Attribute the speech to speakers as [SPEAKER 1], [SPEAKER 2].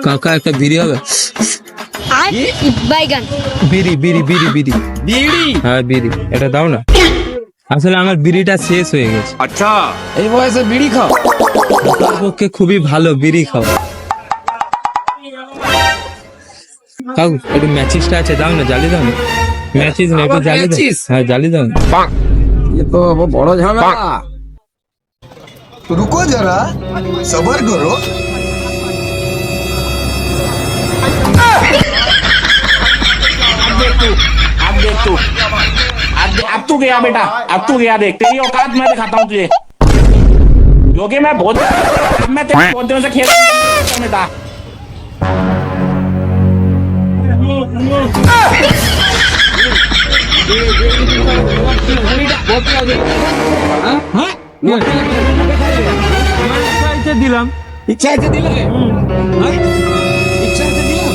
[SPEAKER 1] কাকা একটা বিড়ি হবে? বিড়ি বিড়ি বিড়ি বিড়ি
[SPEAKER 2] বিড়ি?
[SPEAKER 1] হ্যাঁ বিড়ি, এটা দাও না। আসলে আমার বিড়িটা শেষ হয়ে গেছে।
[SPEAKER 2] আচ্ছা, এই বয়সে বিড়ি খাও?
[SPEAKER 1] তার পক্ষে খুবই ভালো বিড়ি খাও। কাকু একটু ম্যাচিসটা আছে, দাও না, জ্বালিয়ে দাও না। ম্যাচিস না, একটু জ্বালিয়ে দাও। হ্যাঁ জ্বালিয়ে দাও না।
[SPEAKER 2] ये तो বড় ঝামেলা।
[SPEAKER 3] रुको जरा सबर करो।
[SPEAKER 4] अब तू गया बेटा, अब तू गया। देख तेरी औकात मैं दिखाता हूँ तुझे, क्योंकि मैं बहुत तेरे बहुत दिनों से खेल रहा हूँ बेटा।
[SPEAKER 1] দিলাম
[SPEAKER 2] ইচ্ছা আছে দিলে? ইচ্ছা আছে দিলাম?